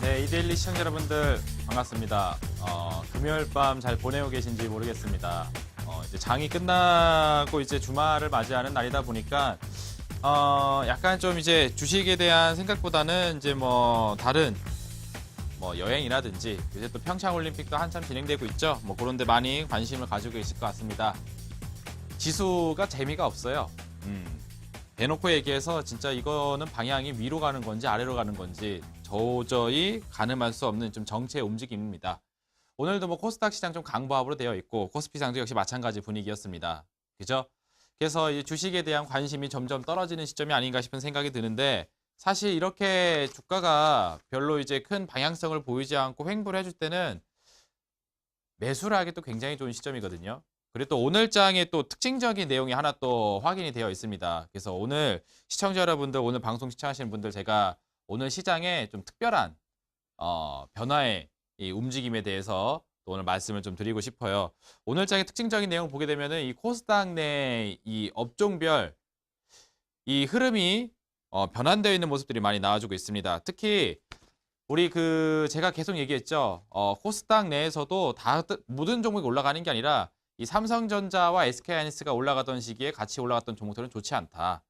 네, 이데일리 시청자 여러분들 반갑습니다. 금요일 밤 잘 보내고 계신지 모르겠습니다. 이제 장이 끝나고 이제 주말을 맞이하는 날이다 보니까 약간 좀 이제 주식에 대한 생각보다는 이제 뭐 다른 뭐 여행이라든지 요새 또 평창 올림픽도 한참 진행되고 있죠. 뭐 그런 데 많이 관심을 가지고 계실 것 같습니다. 지수가 재미가 없어요. 대놓고 얘기해서 진짜 이거는 방향이 위로 가는 건지 아래로 가는 건지 도저히 가늠할 수 없는 좀 정체의 움직임입니다. 오늘도 뭐 코스닥 시장 좀 강보합으로 되어 있고 코스피 상도 역시 마찬가지 분위기였습니다. 그죠? 그래서 이 주식에 대한 관심이 점점 떨어지는 시점이 아닌가 싶은 생각이 드는데 사실 이렇게 주가가 별로 이제 큰 방향성을 보이지 않고 횡보를 해줄 때는 매수를 하기 또 굉장히 좋은 시점이거든요. 그리고 또 오늘 장에 또 특징적인 내용이 하나 또 확인이 되어 있습니다. 그래서 오늘 시청자 여러분들, 오늘 방송 시청하시는 분들 제가 오늘 시장에 좀 특별한 변화의 이 움직임에 대해서 또 오늘 말씀을 좀 드리고 싶어요. 오늘 장의 특징적인 내용 보게 되면은 이 코스닥 내 이 업종별 이 흐름이 변환되어 있는 모습들이 많이 나와주고 있습니다. 특히 우리 제가 계속 얘기했죠. 코스닥 내에서도 다 모든 종목이 올라가는 게 아니라 이 삼성전자와 SK하이닉스가 올라가던 시기에 같이 올라갔던 종목들은 좋지 않다.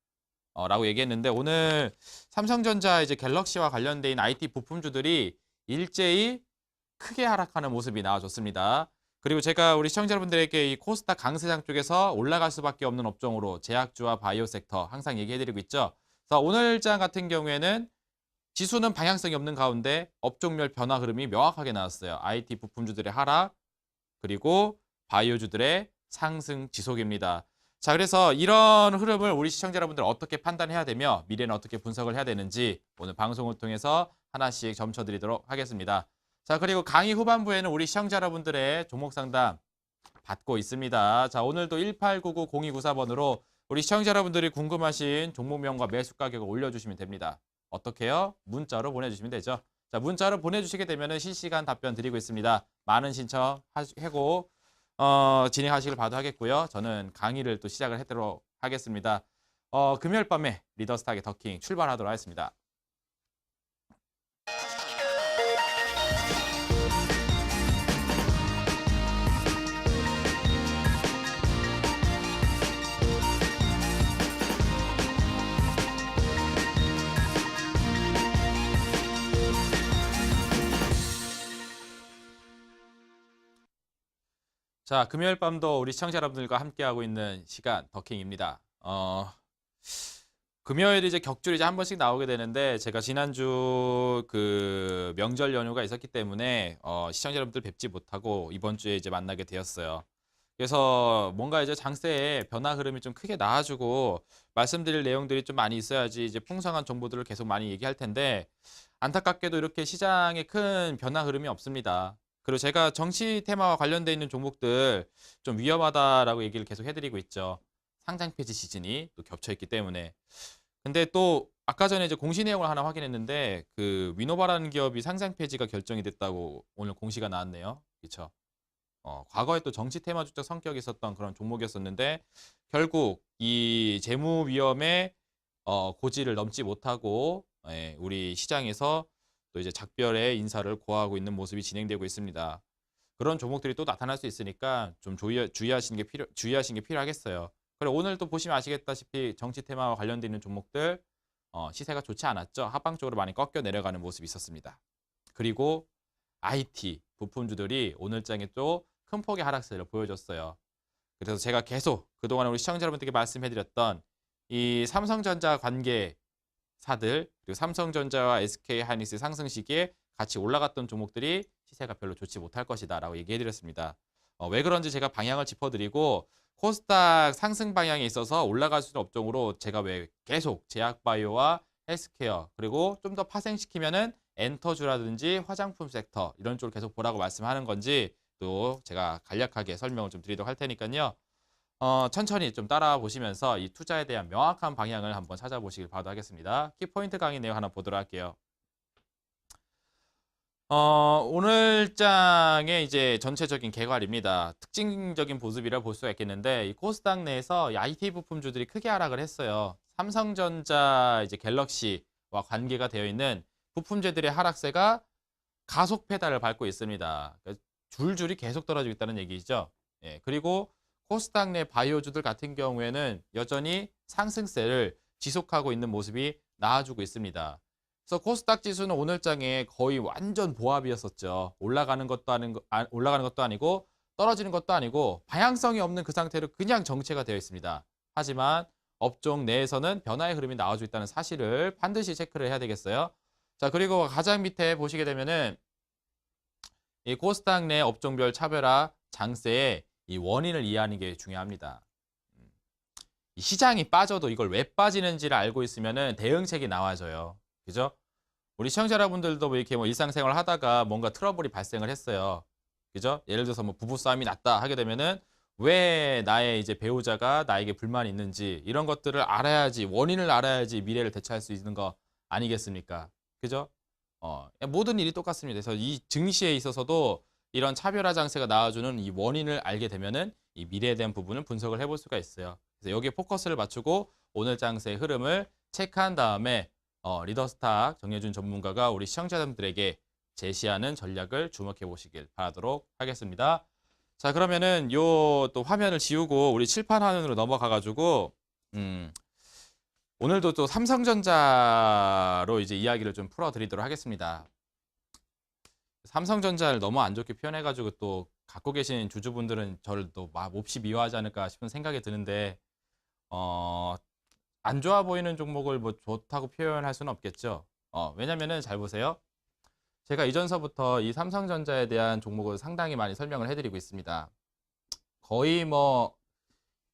라고 얘기했는데 오늘 삼성전자 이제 갤럭시와 관련된 IT 부품주들이 일제히 크게 하락하는 모습이 나와줬습니다. 그리고 제가 우리 시청자 여러분들에게 이 코스닥 강세장 쪽에서 올라갈 수밖에 없는 업종으로 제약주와 바이오 섹터 항상 얘기해드리고 있죠. 그래서 오늘 장 같은 경우에는 지수는 방향성이 없는 가운데 업종별 변화 흐름이 명확하게 나왔어요. IT 부품주들의 하락, 그리고 바이오주들의 상승 지속입니다. 자, 그래서 이런 흐름을 우리 시청자 여러분들 어떻게 판단해야 되며 미래는 어떻게 분석을 해야 되는지 오늘 방송을 통해서 하나씩 점쳐드리도록 하겠습니다. 자, 그리고 강의 후반부에는 우리 시청자 여러분들의 종목 상담 받고 있습니다. 자, 오늘도 1899-0294번으로 우리 시청자 여러분들이 궁금하신 종목명과 매수 가격을 올려주시면 됩니다. 어떻게요? 문자로 보내주시면 되죠. 자, 문자로 보내주시게 되면 실시간 답변 드리고 있습니다. 많은 신청하고 진행하시길 바라겠고요. 저는 강의를 또 시작을 하도록 하겠습니다. 금요일 밤에 리더스탁의 더킹 출발하도록 하겠습니다. 자, 금요일 밤도 우리 시청자 여러분들과 함께하고 있는 시간 더킹입니다. 금요일 이제 격주로 이제 한 번씩 나오게 되는데 제가 지난주 그 명절 연휴가 있었기 때문에 시청자 여러분들 뵙지 못하고 이번 주에 이제 만나게 되었어요. 그래서 뭔가 이제 장세의 변화 흐름이 좀 크게 나와주고 말씀드릴 내용들이 좀 많이 있어야지 이제 풍성한 정보들을 계속 많이 얘기할 텐데 안타깝게도 이렇게 시장에 큰 변화 흐름이 없습니다. 그리고 제가 정치 테마와 관련돼 있는 종목들 좀 위험하다라고 얘기를 계속 해드리고 있죠. 상장 폐지 시즌이 또 겹쳐 있기 때문에. 근데 또 아까 전에 이제 공시 내용을 하나 확인했는데 그 위노바라는 기업이 상장 폐지가 결정이 됐다고 오늘 공시가 나왔네요. 그렇죠? 과거에 또 정치 테마주적 성격이 있었던 그런 종목이었었는데 결국 이 재무 위험의 고지를 넘지 못하고 우리 시장에서 또 이제 작별의 인사를 고하고 있는 모습이 진행되고 있습니다. 그런 종목들이 또 나타날 수 있으니까 좀 주의하시는 게 필요하겠어요. 그리고 오늘 또 보시면 아시겠다시피 정치 테마와 관련돼 있는 종목들 시세가 좋지 않았죠. 하방적으로 많이 꺾여 내려가는 모습이 있었습니다. 그리고 IT 부품주들이 오늘 장에 또 큰 폭의 하락세를 보여줬어요. 그래서 제가 계속 그동안 우리 시청자 여러분들께 말씀해드렸던 이 삼성전자 관계사들 그리고 삼성전자와 SK하이닉스 상승 시기에 같이 올라갔던 종목들이 시세가 별로 좋지 못할 것이다 라고 얘기해드렸습니다. 왜 그런지 제가 방향을 짚어드리고 코스닥 상승 방향에 있어서 올라갈 수 있는 업종으로 제가 왜 계속 제약바이오와 헬스케어 그리고 좀 더 파생시키면은 엔터주라든지 화장품 섹터 이런 쪽을 계속 보라고 말씀하는 건지 또 제가 간략하게 설명을 좀 드리도록 할 테니까요. 천천히 좀 따라 보시면서 이 투자에 대한 명확한 방향을 한번 찾아보시길 바라겠습니다. 키포인트 강의 내용 하나 보도록 할게요. 오늘 장의 이제 전체적인 개괄입니다. 특징적인 모습이라 볼 수가 있겠는데 이 코스닥 내에서 이 IT 부품주들이 크게 하락을 했어요. 삼성전자 이제 갤럭시와 관계가 되어 있는 부품주들의 하락세가 가속 페달을 밟고 있습니다. 그러니까 줄줄이 계속 떨어지고 있다는 얘기죠. 예, 그리고 코스닥 내 바이오주들 같은 경우에는 여전히 상승세를 지속하고 있는 모습이 나와주고 있습니다. 그래서 코스닥 지수는 오늘장에 거의 완전 보합이었었죠. 올라가는 것도 아니고 떨어지는 것도 아니고 방향성이 없는 그 상태로 그냥 정체가 되어 있습니다. 하지만 업종 내에서는 변화의 흐름이 나와주고 있다는 사실을 반드시 체크를 해야 되겠어요. 자, 그리고 가장 밑에 보시게 되면은 이 코스닥 내 업종별 차별화 장세의 이 원인을 이해하는 게 중요합니다. 이 시장이 빠져도 이걸 왜 빠지는지를 알고 있으면은 대응책이 나와져요. 그죠? 우리 시청자 여러분들도 뭐 이렇게 뭐 일상생활 하다가 뭔가 트러블이 발생을 했어요. 그죠? 예를 들어서 뭐 부부싸움이 났다 하게 되면은 왜 나의 이제 배우자가 나에게 불만이 있는지 이런 것들을 알아야지, 원인을 알아야지 미래를 대처할 수 있는 거 아니겠습니까? 그죠? 모든 일이 똑같습니다. 그래서 이 증시에 있어서도 이런 차별화 장세가 나와주는 이 원인을 알게 되면은 이 미래에 대한 부분을 분석을 해볼 수가 있어요. 그래서 여기에 포커스를 맞추고 오늘 장세의 흐름을 체크한 다음에 리더스탁 정예준 전문가가 우리 시청자분들에게 제시하는 전략을 주목해 보시길 바라도록 하겠습니다. 자, 그러면은 요 또 화면을 지우고 우리 칠판 화면으로 넘어가 가지고 오늘도 또 삼성전자로 이제 이야기를 좀 풀어드리도록 하겠습니다. 삼성전자를 너무 안 좋게 표현해가지고 또 갖고 계신 주주분들은 저를 또 몹시 미워하지 않을까 싶은 생각이 드는데 안 좋아 보이는 종목을 뭐 좋다고 표현할 수는 없겠죠. 왜냐면은 잘 보세요. 제가 이전서부터 이 삼성전자에 대한 종목을 상당히 많이 설명을 해드리고 있습니다. 거의 뭐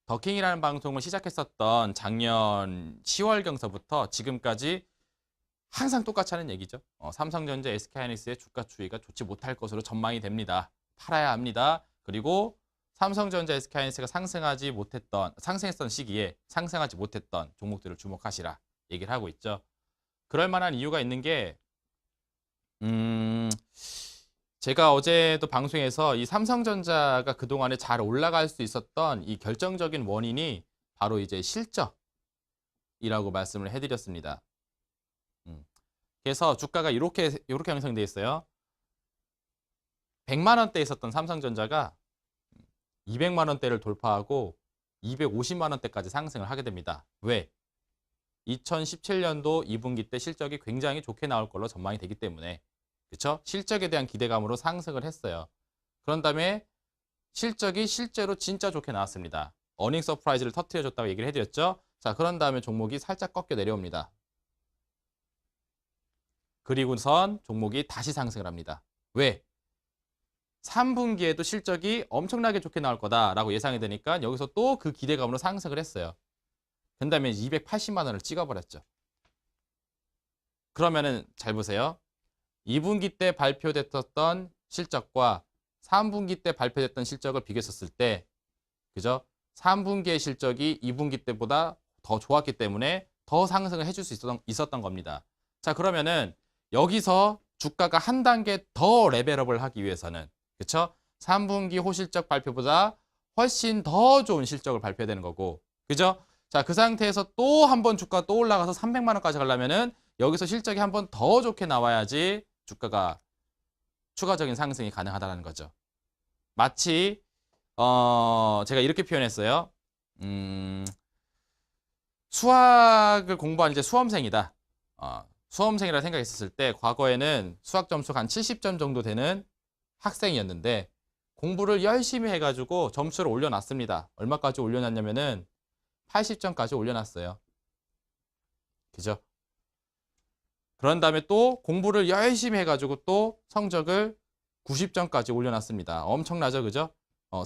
더킹이라는 방송을 시작했었던 작년 10월경서부터 지금까지 항상 똑같이 하는 얘기죠. 삼성전자, SK하이닉스의 주가 추이가 좋지 못할 것으로 전망이 됩니다. 팔아야 합니다. 그리고 삼성전자, SK하이닉스가 상승했던 시기에 상승하지 못했던 종목들을 주목하시라 얘기를 하고 있죠. 그럴 만한 이유가 있는 게 제가 어제도 방송에서 이 삼성전자가 그동안에 잘 올라갈 수 있었던 이 결정적인 원인이 바로 이제 실적이라고 말씀을 해드렸습니다. 그래서 주가가 이렇게 형성되어 있어요. 100만 원대에 있었던 삼성전자가 200만 원대를 돌파하고 250만 원대까지 상승을 하게 됩니다. 왜? 2017년도 2분기 때 실적이 굉장히 좋게 나올 걸로 전망이 되기 때문에 그렇죠? 실적에 대한 기대감으로 상승을 했어요. 그런 다음에 실적이 실제로 진짜 좋게 나왔습니다. 어닝 서프라이즈를 터뜨려줬다고 얘기를 해드렸죠. 자, 그런 다음에 종목이 살짝 꺾여 내려옵니다. 그리고선 종목이 다시 상승을 합니다. 왜? 3분기에도 실적이 엄청나게 좋게 나올 거다라고 예상이 되니까 여기서 또 그 기대감으로 상승을 했어요. 그 다음에 280만 원을 찍어버렸죠. 그러면은 잘 보세요. 2분기 때 발표됐던 실적과 3분기 때 발표됐던 실적을 비교했었을 때 그죠? 3분기의 실적이 2분기 때보다 더 좋았기 때문에 더 상승을 해줄 수 있었던 겁니다. 자, 그러면은 여기서 주가가 한 단계 더 레벨업을 하기 위해서는 그렇죠? 3분기 호실적 발표보다 훨씬 더 좋은 실적을 발표해야 되는 거고 그죠? 자, 그 상태에서 또 한 번 주가 또 올라가서 300만 원까지 가려면은 여기서 실적이 한 번 더 좋게 나와야지 주가가 추가적인 상승이 가능하다는 거죠. 마치 제가 이렇게 표현했어요. 수학을 공부한 이제 수험생이다. 수험생이라 생각했었을 때 과거에는 수학 점수가 한 70점 정도 되는 학생이었는데 공부를 열심히 해가지고 점수를 올려놨습니다. 얼마까지 올려놨냐면은 80점까지 올려놨어요. 그죠? 그런 다음에 또 공부를 열심히 해가지고 또 성적을 90점까지 올려놨습니다. 엄청나죠, 그죠?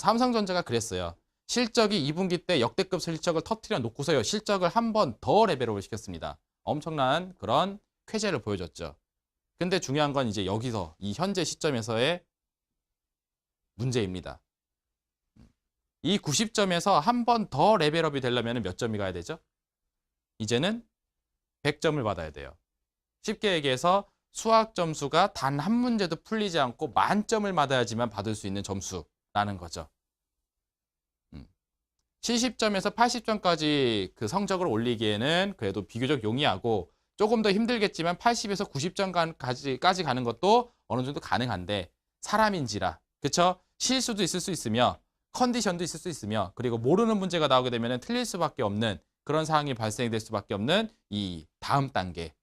삼성전자가 그랬어요. 실적이 2분기 때 역대급 실적을 터트려 놓고서요. 실적을 한 번 더 레벨업을 시켰습니다. 엄청난 그런 쾌재를 보여줬죠. 근데 중요한 건 이제 여기서 이 현재 시점에서의 문제입니다. 이 90점에서 한 번 더 레벨업이 되려면 몇 점이 가야 되죠? 이제는 100점을 받아야 돼요. 쉽게 얘기해서 수학 점수가 단 한 문제도 풀리지 않고 만점을 받아야지만 받을 수 있는 점수라는 거죠. 70점에서 80점까지 그 성적을 올리기에는 그래도 비교적 용이하고 조금 더 힘들겠지만 80에서 90점까지 가는 것도 어느 정도 가능한데 사람인지라 그쵸? 실수도 있을 수 있으며 컨디션도 있을 수 있으며 그리고 모르는 문제가 나오게 되면 틀릴 수밖에 없는 그런 상황이 발생될 수밖에 없는 이 다음 단계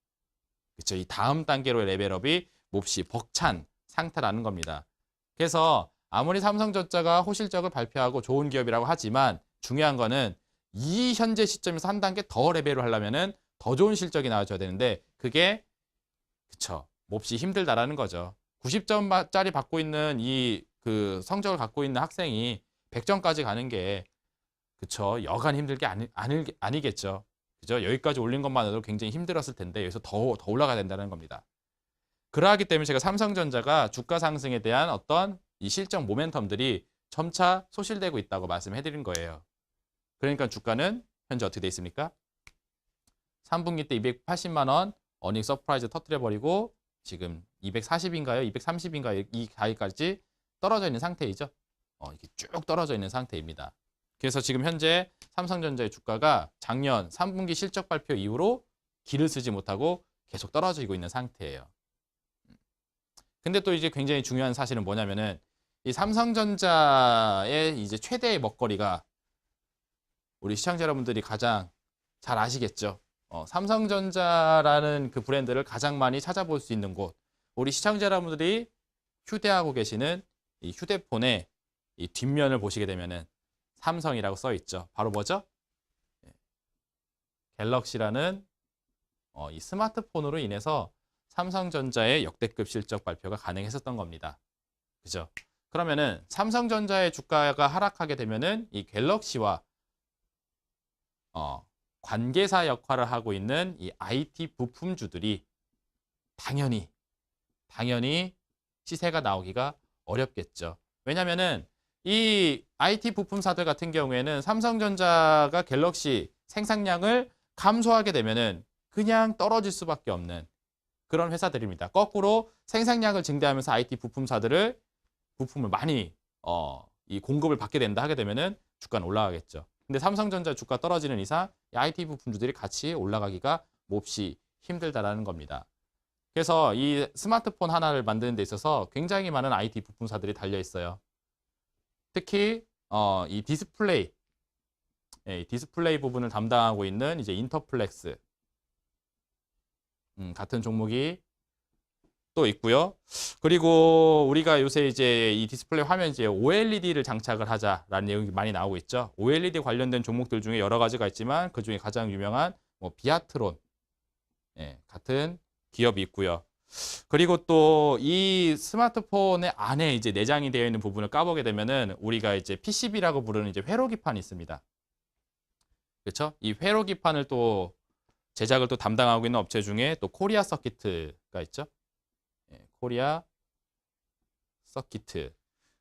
그쵸? 이 다음 단계로의 레벨업이 몹시 벅찬 상태라는 겁니다. 그래서 아무리 삼성전자가 호실적을 발표하고 좋은 기업이라고 하지만 중요한 거는 이 현재 시점에서 한 단계 더 레벨을 하려면은 더 좋은 실적이 나와줘야 되는데 그게 그쵸 몹시 힘들다라는 거죠. 90점짜리 받고 있는 이 그 성적을 갖고 있는 학생이 100점까지 가는 게 그쵸 여간 힘들 게 아니겠죠. 그죠? 여기까지 올린 것만으로도 굉장히 힘들었을 텐데 여기서 더 올라가야 된다는 겁니다. 그러하기 때문에 제가 삼성전자가 주가 상승에 대한 어떤 이 실적 모멘텀들이 점차 소실되고 있다고 말씀해드린 거예요. 그러니까 주가는 현재 어떻게 돼 있습니까? 3분기 때 280만 원 어닝 서프라이즈 터뜨려버리고 지금 240인가요? 230인가요? 이 가격까지 떨어져 있는 상태이죠. 이렇게 쭉 떨어져 있는 상태입니다. 그래서 지금 현재 삼성전자의 주가가 작년 3분기 실적 발표 이후로 길을 쓰지 못하고 계속 떨어지고 있는 상태예요. 근데 또 이제 굉장히 중요한 사실은 뭐냐면은 이 삼성전자의 이제 최대의 먹거리가 우리 시청자 여러분들이 가장 잘 아시겠죠. 삼성전자라는 그 브랜드를 가장 많이 찾아볼 수 있는 곳. 우리 시청자 여러분들이 휴대하고 계시는 이 휴대폰의 이 뒷면을 보시게 되면은 삼성이라고 써 있죠. 바로 뭐죠? 갤럭시라는 이 스마트폰으로 인해서 삼성전자의 역대급 실적 발표가 가능했었던 겁니다. 그죠? 그러면은 삼성전자의 주가가 하락하게 되면은 이 갤럭시와 관계사 역할을 하고 있는 이 IT 부품주들이 당연히 시세가 나오기가 어렵겠죠. 왜냐면은 이 IT 부품사들 같은 경우에는 삼성전자가 갤럭시 생산량을 감소하게 되면은 그냥 떨어질 수밖에 없는 그런 회사들입니다. 거꾸로 생산량을 증대하면서 IT 부품을 많이 이 공급을 받게 된다 하게 되면은 주가는 올라가겠죠. 근데 삼성전자 주가 떨어지는 이상 IT 부품주들이 같이 올라가기가 몹시 힘들다라는 겁니다. 그래서 이 스마트폰 하나를 만드는 데 있어서 굉장히 많은 IT 부품사들이 달려 있어요. 특히 이 디스플레이 부분을 담당하고 있는 이제 인터플렉스 같은 종목이 또 있고요. 그리고 우리가 요새 이제 이 디스플레이 화면 이제 OLED를 장착을 하자라는 내용이 많이 나오고 있죠. OLED 관련된 종목들 중에 여러 가지가 있지만 그 중에 가장 유명한 뭐 비아트론 같은 기업이 있고요. 그리고 또 이 스마트폰의 안에 이제 내장이 되어 있는 부분을 까보게 되면은 우리가 이제 PCB라고 부르는 이제 회로기판이 있습니다. 그렇죠? 이 회로기판을 또 제작을 또 담당하고 있는 업체 중에 또 코리아 서키트가 있죠. 코리아 서키트.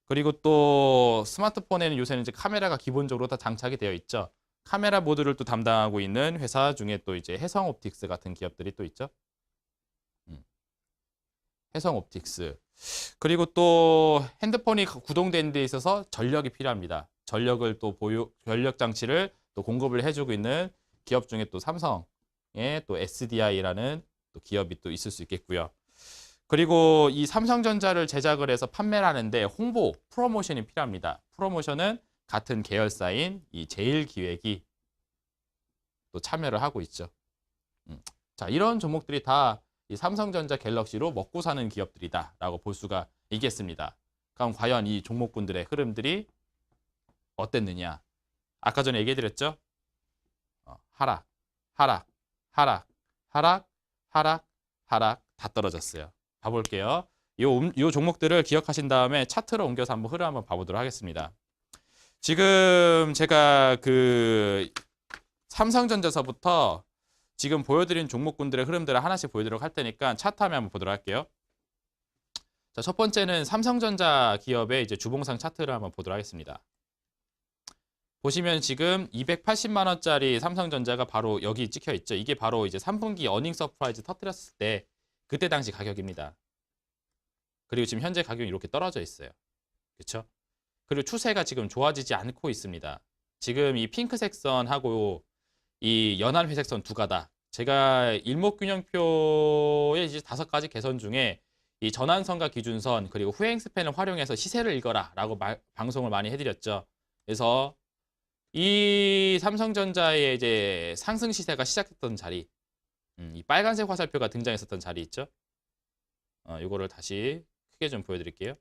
그리고 또 스마트폰에는 요새는 이제 카메라가 기본적으로 다 장착이 되어 있죠. 카메라 모듈을 또 담당하고 있는 회사 중에 또 이제 해성옵틱스 같은 기업들이 또 있죠. 해성옵틱스. 그리고 또 핸드폰이 구동되는 데 있어서 전력이 필요합니다. 전력 장치를 또 공급을 해주고 있는 기업 중에 또 삼성의 또 SDI라는 또 기업이 또 있을 수 있겠고요. 그리고 이 삼성전자를 제작을 해서 판매를 하는데 홍보, 프로모션이 필요합니다. 프로모션은 같은 계열사인 이 제일기획이 또 참여를 하고 있죠. 자, 이런 종목들이 다 이 삼성전자 갤럭시로 먹고 사는 기업들이다라고 볼 수가 있겠습니다. 그럼 과연 이 종목군들의 흐름들이 어땠느냐? 아까 전에 얘기해드렸죠? 하락, 하락, 하락, 하락, 하락, 하락 다 떨어졌어요. 봐볼게요. 요 종목들을 기억하신 다음에 차트로 옮겨서 한번 흐름 한번 봐보도록 하겠습니다. 지금 제가 그 삼성전자서부터 지금 보여드린 종목군들의 흐름들을 하나씩 보여드리도록 할 테니까 차트 화면 한번 보도록 할게요. 자, 첫 번째는 삼성전자 기업의 이제 주봉상 차트를 한번 보도록 하겠습니다. 보시면 지금 280만 원짜리 삼성전자가 바로 여기 찍혀 있죠. 이게 바로 이제 3분기 어닝 서프라이즈 터뜨렸을 때 그때 당시 가격입니다. 그리고 지금 현재 가격이 이렇게 떨어져 있어요. 그렇죠? 그리고 추세가 지금 좋아지지 않고 있습니다. 지금 이 핑크색 선하고 이 연한 회색 선 두 가닥 제가 일목균형표의 이제 5가지 개선 중에 이 전환선과 기준선 그리고 후행 스팬을 활용해서 시세를 읽어라라고 방송을 많이 해드렸죠. 그래서 이 삼성전자의 이제 상승 시세가 시작했던 자리, 이 빨간색 화살표가 등장했었던 자리 있죠. 이거를 다시 크게 좀 보여드릴게요.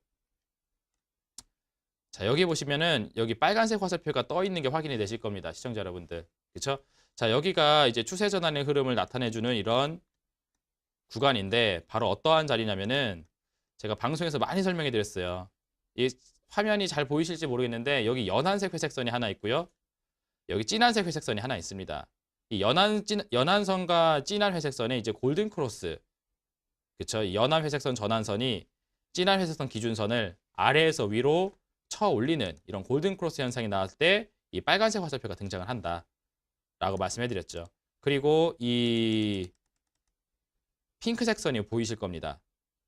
자, 여기 보시면은 여기 빨간색 화살표가 떠 있는 게 확인이 되실 겁니다, 시청자 여러분들. 그렇죠? 자, 여기가 이제 추세 전환의 흐름을 나타내주는 이런 구간인데 바로 어떠한 자리냐면은 제가 방송에서 많이 설명해 드렸어요. 이 화면이 잘 보이실지 모르겠는데 여기 연한색 회색선이 하나 있고요. 여기 진한색 회색선이 하나 있습니다. 이 연한선과 진한 회색선의 이제 골든 크로스. 그쵸? 연한 회색선 전환선이 진한 회색선 기준선을 아래에서 위로 쳐 올리는 이런 골든 크로스 현상이 나왔을 때 이 빨간색 화살표가 등장을 한다. 라고 말씀해 드렸죠. 그리고 이 핑크색 선이 보이실 겁니다.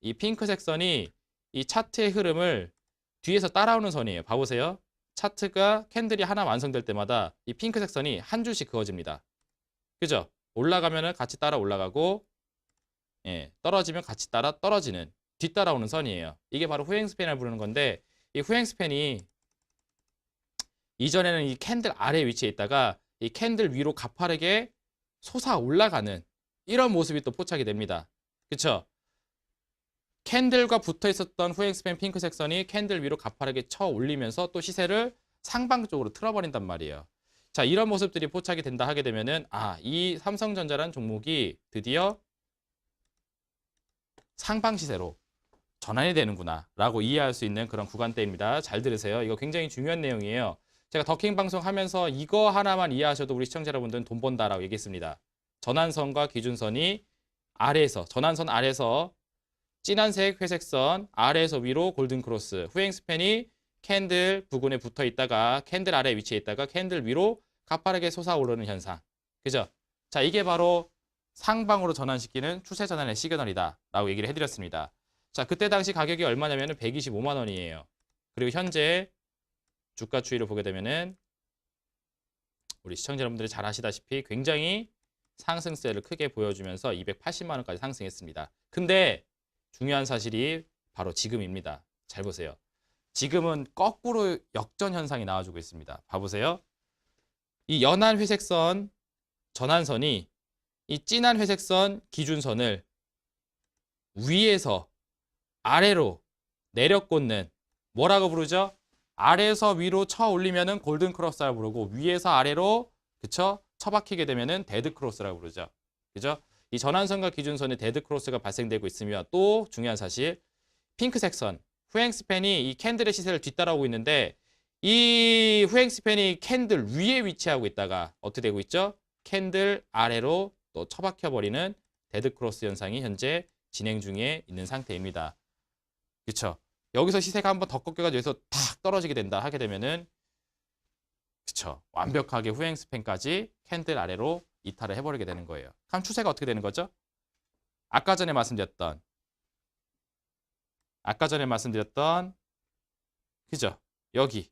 이 핑크색 선이 이 차트의 흐름을 뒤에서 따라오는 선이에요. 봐보세요. 차트가 캔들이 하나 완성될 때마다 이 핑크색 선이 한 줄씩 그어집니다. 그죠? 올라가면은 같이 따라 올라가고, 예, 떨어지면 같이 따라 떨어지는 뒤따라오는 선이에요. 이게 바로 후행 스팬을 부르는 건데, 이 후행 스팬이 이전에는 이 캔들 아래 위치에 있다가 이 캔들 위로 가파르게 솟아 올라가는 이런 모습이 또 포착이 됩니다. 그쵸? 캔들과 붙어 있었던 후행 스팬 핑크색 선이 캔들 위로 가파르게 쳐 올리면서 또 시세를 상방 쪽으로 틀어버린단 말이에요. 자, 이런 모습들이 포착이 된다 하게 되면은 이 삼성전자라는 종목이 드디어 상방 시세로 전환이 되는구나 라고 이해할 수 있는 그런 구간대입니다. 잘 들으세요. 이거 굉장히 중요한 내용이에요. 제가 더킹 방송 하면서 이거 하나만 이해하셔도 우리 시청자 여러분들은 돈 번다라고 얘기했습니다. 전환선과 기준선이 아래에서, 전환선 아래에서 진한색 회색선, 아래에서 위로 골든 크로스, 후행 스팬이 캔들 부근에 붙어 있다가 캔들 아래 위치에 있다가 캔들 위로 가파르게 솟아오르는 현상. 그죠? 자, 이게 바로 상방으로 전환시키는 추세 전환의 시그널이다 라고 얘기를 해드렸습니다. 자, 그때 당시 가격이 얼마냐면 125만 원이에요. 그리고 현재 주가 추이를 보게 되면은 우리 시청자 여러분들이 잘 아시다시피 굉장히 상승세를 크게 보여주면서 280만 원까지 상승했습니다. 근데 중요한 사실이 바로 지금입니다. 잘 보세요. 지금은 거꾸로 역전 현상이 나와주고 있습니다. 봐보세요. 이 연한 회색선 전환선이 이 진한 회색선 기준선을 위에서 아래로 내려꽂는 뭐라고 부르죠? 아래에서 위로 쳐 올리면은 골든 크로스라고 부르고 위에서 아래로 그쵸? 쳐박히게 되면은 데드 크로스라고 부르죠. 그죠? 이 전환선과 기준선의 데드 크로스가 발생되고 있으며 또 중요한 사실 핑크색 선 후행 스팬이 이 캔들의 시세를 뒤따라오고 있는데 이 후행 스팬이 캔들 위에 위치하고 있다가 어떻게 되고 있죠? 캔들 아래로 또 처박혀 버리는 데드 크로스 현상이 현재 진행 중에 있는 상태입니다. 그렇죠? 여기서 시세가 한번 더 꺾여가지고 여기서 탁 떨어지게 된다 하게 되면은 그쵸? 완벽하게 후행 스팬까지 캔들 아래로 이탈을 해버리게 되는 거예요. 그럼 추세가 어떻게 되는 거죠? 아까 전에 말씀드렸던 그죠? 여기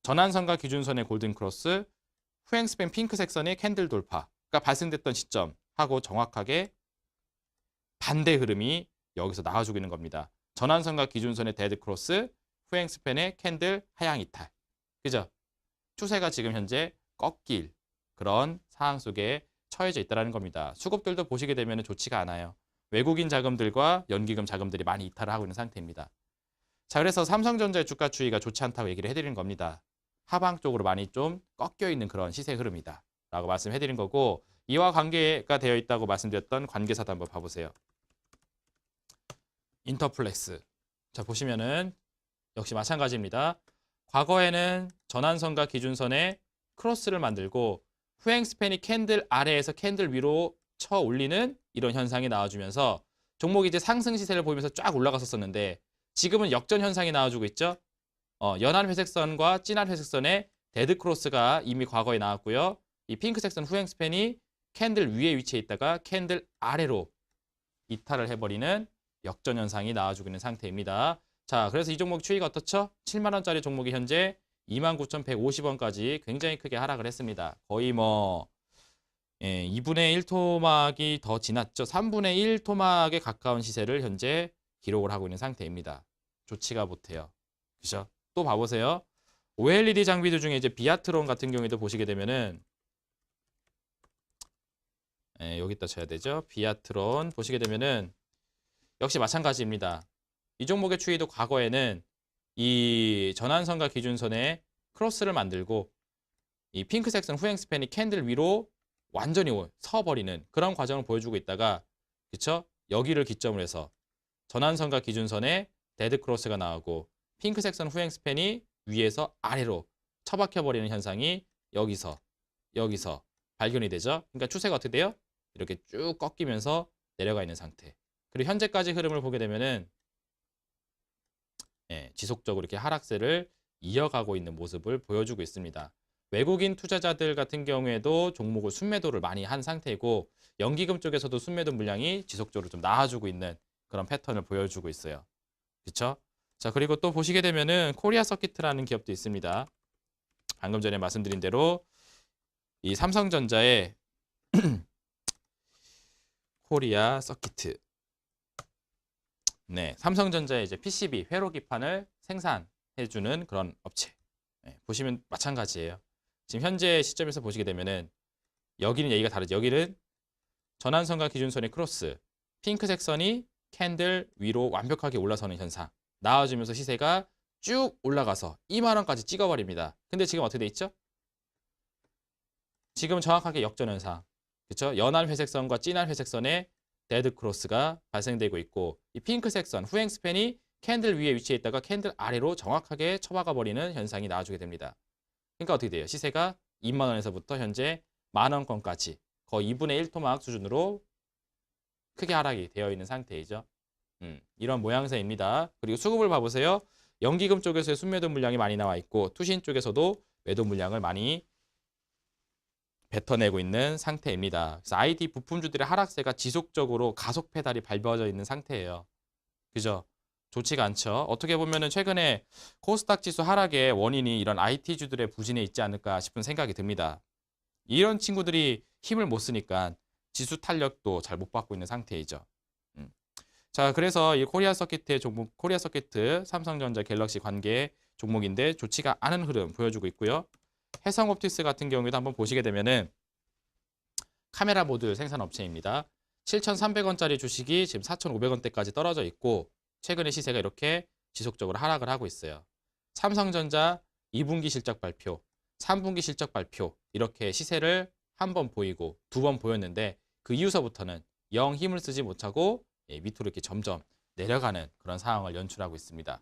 전환선과 기준선의 골든 크로스 후행 스팬 핑크색 선의 캔들 돌파가 발생됐던 시점하고 정확하게 반대 흐름이 여기서 나와주고 있는 겁니다. 전환선과 기준선의 데드 크로스, 후행 스팬의 캔들 하향 이탈. 그죠? 추세가 지금 현재 꺾일 그런 상황 속에 처해져 있다는 겁니다. 수급들도 보시게 되면 좋지가 않아요. 외국인 자금들과 연기금 자금들이 많이 이탈을 하고 있는 상태입니다. 자, 그래서 삼성전자의 주가 추이가 좋지 않다고 얘기를 해드리는 겁니다. 하방 쪽으로 많이 좀 꺾여 있는 그런 시세 흐름이다 라고 말씀해드린 거고 이와 관계가 되어 있다고 말씀드렸던 관계사도 한번 봐보세요. 인터플렉스. 자, 보시면은 역시 마찬가지입니다. 과거에는 전환선과 기준선에 크로스를 만들고 후행 스팬이 캔들 아래에서 캔들 위로 쳐 올리는 이런 현상이 나와주면서 종목이 이제 상승 시세를 보이면서 쫙 올라갔었는데 지금은 역전 현상이 나와주고 있죠. 연한 회색선과 진한 회색선의 데드 크로스가 이미 과거에 나왔고요. 이 핑크색선 후행 스팬이 캔들 위에 위치해 있다가 캔들 아래로 이탈을 해버리는 역전 현상이 나와주고 있는 상태입니다. 자, 그래서 이 종목 추이가 어떻죠? 7만 원짜리 종목이 현재 29,150원까지 굉장히 크게 하락을 했습니다. 거의 뭐 예, 2분의 1 토막이 더 지났죠. 3분의 1 토막에 가까운 시세를 현재 기록을 하고 있는 상태입니다. 좋지가 못해요. 그죠? 또 봐보세요. OLED 장비들 중에 이제 비아트론 같은 경우에도 보시게 되면은 예, 여기다 쳐야 되죠. 비아트론 보시게 되면은 역시 마찬가지입니다. 이 종목의 추이도 과거에는 이 전환선과 기준선에 크로스를 만들고 이 핑크색 선 후행스팬이 캔들 위로 완전히 서버리는 그런 과정을 보여주고 있다가 그쵸? 여기를 기점으로 해서 전환선과 기준선에 데드 크로스가 나오고 핑크색 선 후행스팬이 위에서 아래로 처박혀버리는 현상이 여기서 발견이 되죠. 그러니까 추세가 어떻게 돼요? 이렇게 쭉 꺾이면서 내려가 있는 상태. 그리고 현재까지 흐름을 보게 되면은 예, 지속적으로 이렇게 하락세를 이어가고 있는 모습을 보여주고 있습니다. 외국인 투자자들 같은 경우에도 종목을 순매도를 많이 한 상태이고 연기금 쪽에서도 순매도 물량이 지속적으로 좀 나와주고 있는 그런 패턴을 보여주고 있어요. 그렇죠? 자, 그리고 또 보시게 되면은 코리아 서킷이라는 기업도 있습니다. 방금 전에 말씀드린 대로 이 삼성전자의 코리아 서킷. 네, 삼성전자의 이제 PCB 회로 기판을 생산해주는 그런 업체. 네, 보시면 마찬가지예요. 지금 현재 시점에서 보시게 되면은 여기는 얘기가 다르죠. 여기는 전환선과 기준선의 크로스, 핑크색 선이 캔들 위로 완벽하게 올라서는 현상. 나와주면서 시세가 쭉 올라가서 2만 원까지 찍어버립니다. 근데 지금 어떻게 돼 있죠? 지금 정확하게 역전 현상. 그렇죠? 연한 회색선과 진한 회색선의 데드 크로스가 발생되고 있고 이 핑크색 선 후행 스팬이 캔들 위에 위치해 있다가 캔들 아래로 정확하게 처박아 버리는 현상이 나와주게 됩니다. 그러니까 어떻게 돼요? 시세가 2만 원에서부터 현재 만 원권까지 거의 2분의 1 토막 수준으로 크게 하락이 되어 있는 상태이죠. 이런 모양새입니다. 그리고 수급을 봐보세요. 연기금 쪽에서의 순매도 물량이 많이 나와 있고 투신 쪽에서도 매도 물량을 많이 뱉어내고 있는 상태입니다. 그래서 IT 부품주들의 하락세가 지속적으로 가속 페달이 밟아져 있는 상태예요. 그죠? 좋지가 않죠. 어떻게 보면은 최근에 코스닥 지수 하락의 원인이 이런 IT주들의 부진에 있지 않을까 싶은 생각이 듭니다. 이런 친구들이 힘을 못 쓰니까 지수 탄력도 잘 못 받고 있는 상태이죠. 자, 그래서 이 코리아 서킷의 종목, 코리아 서킷 삼성전자 갤럭시 관계 종목인데 좋지가 않은 흐름 보여주고 있고요. 해성옵티스 같은 경우에도 한번 보시게 되면은 카메라 모듈 생산 업체입니다. 7,300원짜리 주식이 지금 4,500원대까지 떨어져 있고 최근에 시세가 이렇게 지속적으로 하락을 하고 있어요. 삼성전자 2분기 실적 발표, 3분기 실적 발표 이렇게 시세를 한 번 보이고 두 번 보였는데 그 이후서부터는 영 힘을 쓰지 못하고 밑으로 이렇게 점점 내려가는 그런 상황을 연출하고 있습니다.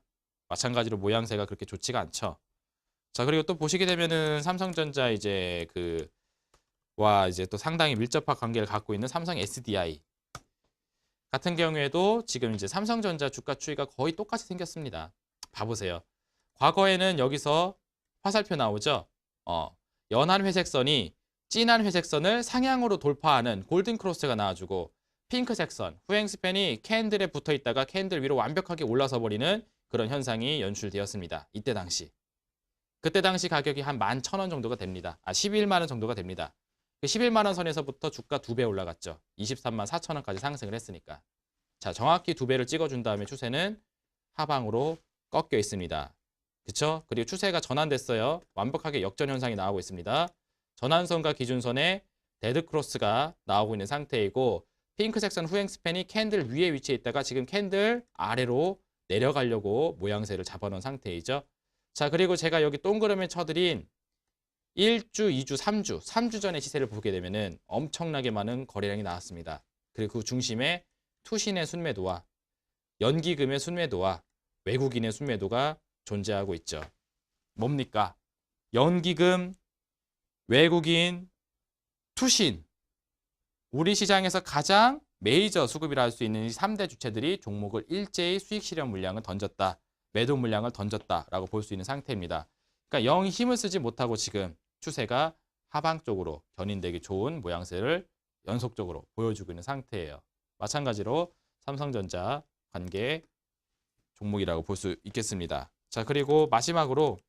마찬가지로 모양새가 그렇게 좋지가 않죠. 자, 그리고 또 보시게 되면은 삼성전자 이제 이제 또 상당히 밀접한 관계를 갖고 있는 삼성 SDI 같은 경우에도 지금 이제 삼성전자 주가 추이가 거의 똑같이 생겼습니다. 봐보세요. 과거에는 여기서 화살표 나오죠? 연한 회색선이 진한 회색선을 상향으로 돌파하는 골든 크로스가 나와주고 핑크색 선, 후행 스팬이 캔들에 붙어 있다가 캔들 위로 완벽하게 올라서 버리는 그런 현상이 연출되었습니다. 이때 당시. 그때 당시 가격이 한 11,000원 정도가 됩니다. 11만 원 정도가 됩니다. 그 11만 원 선에서부터 주가 2배 올라갔죠. 23만 4천 원까지 상승을 했으니까. 자, 정확히 2배를 찍어준 다음에 추세는 하방으로 꺾여 있습니다. 그쵸? 그리고 추세가 전환됐어요. 완벽하게 역전 현상이 나오고 있습니다. 전환선과 기준선에 데드 크로스가 나오고 있는 상태이고 핑크색 선 후행 스팬이 캔들 위에 위치해 있다가 지금 캔들 아래로 내려가려고 모양새를 잡아놓은 상태이죠. 자, 그리고 제가 여기 동그라미에 쳐드린 1주, 2주, 3주 전의 시세를 보게 되면은 엄청나게 많은 거래량이 나왔습니다. 그리고 그 중심에 투신의 순매도와 연기금의 순매도와 외국인의 순매도가 존재하고 있죠. 뭡니까? 연기금, 외국인, 투신. 우리 시장에서 가장 메이저 수급이라 할 수 있는 이 3대 주체들이 종목을 일제히 수익 실현 물량을 던졌다. 매도 물량을 던졌다라고 볼 수 있는 상태입니다. 그러니까 영 힘을 쓰지 못하고 지금 추세가 하방 쪽으로 견인되기 좋은 모양새를 연속적으로 보여주고 있는 상태예요. 마찬가지로 삼성전자 관계 종목이라고 볼 수 있겠습니다. 자, 그리고 마지막으로